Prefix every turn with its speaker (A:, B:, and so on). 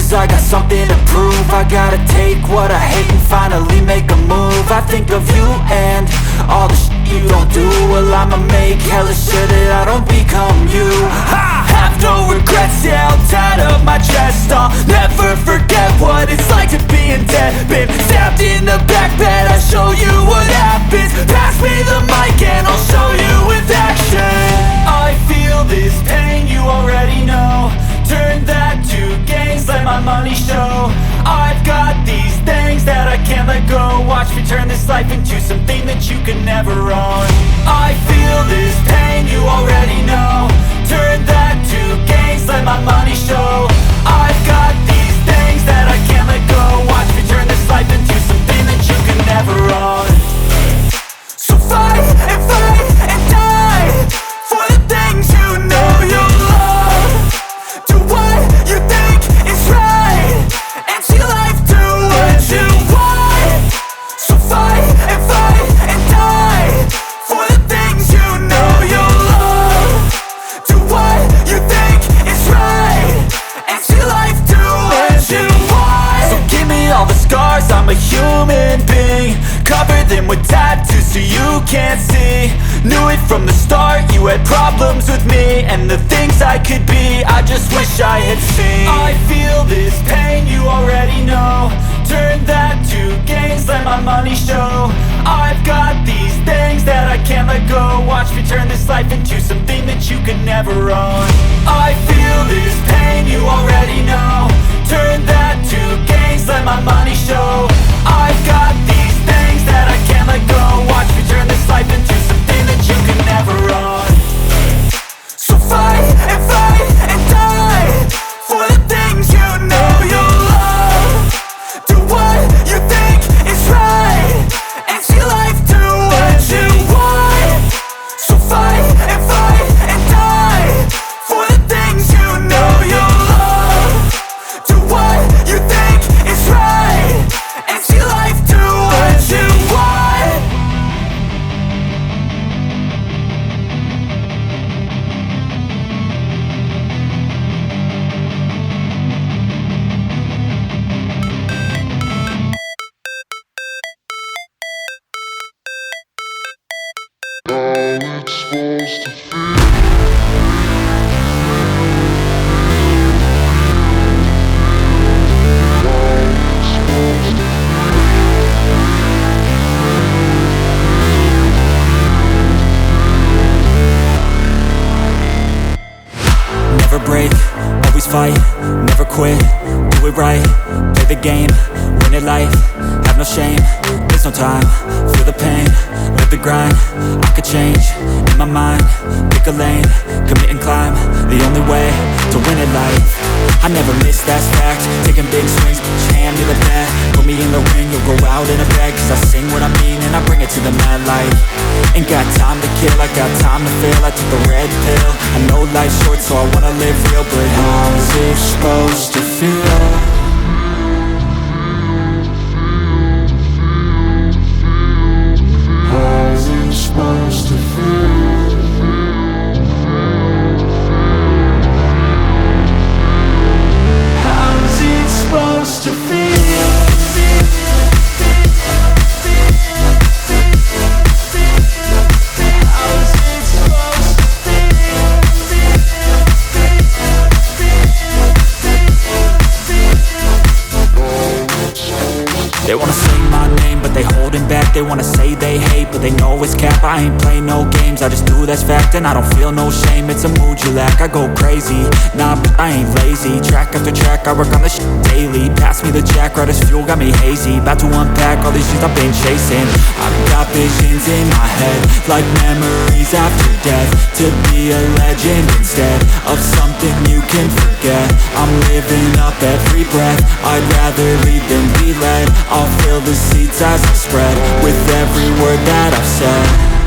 A: lose, I got something to prove. I gotta take what I hate and finally make a move. I think of you and all the shit you don't do. Well, I'ma make hella sure that I don't become you. I have no regrets, yeah, held tight up my chest. I'll never forget what it's like to be in debt. Been stabbed in the back bed, I'll show you what happens. Pass me the mic and I'll show you with action. I feel this pain, you already know. Turn that to gains, let my money show. I've got these things that I can't let go. Watch me turn this life into something that you can never own. I feel this pain, you already know. Turn that to gains, let my money show. I've got these things that I can't let go. Watch me turn this life into something that you can never own. So fight and die for the things you know you love. Do what you think is right and see life do what you want. So fight and die for the things you know you love. Do what you think is right and see life do what you want. So give me all the scars, I'm a human being. Cover them with tattoos so you can't see. Knew it from the start, you had problems with me and the things I could be, I just wish I had seen. I feel this pain, you already know. Turn that to gains, let my money show. I've got these things that I can't let go. Watch me turn this life into something that you can never own. I feel this pain, you already know. Turn that to gains, let my money show. I've got these things that I can't let go. Watch me turn this life into something that you can never own. So fight and die for the things you know you love. Do what you think is right and see life do what you want. So fight and die for the things you know you love. Do what you think is right and see life do what you want. Never break, always fight, never quit, do it right, play the game, win it life, have no shame, there's no time, feel the pain, live the grind, I could change, in my mind, pick a lane, commit and climb, the only way to win it life. I never miss, that's fact, taking big swings, put your hand to the bat, put me in the ring, you'll go out in a bag, cause I sing what I mean and I bring it to the mad light. Ain't got time to kill, I got time to feel, I took the red pill, I know life's short so I wanna live real, but how's it supposed to feel? Supposed to feel. How's it supposed to feel? How's it supposed to feel? They wanna say my name, but they holding back. They wanna say they hate, but they know it's cap. I ain't play no games, I just do that's fact. And I don't feel no shame, it's a mood you lack. I go crazy, nah, but I ain't lazy. Track after track, I work on this shit daily. Pass me the jack, right as fuel, got me hazy. About to unpack all these things I've been chasing. I've got visions in my head, like memories after death. To be a legend instead of something you can forget. I'm living up every breath, I'd rather lead than be led. I'll fill the seats as I spread with every word that I've said.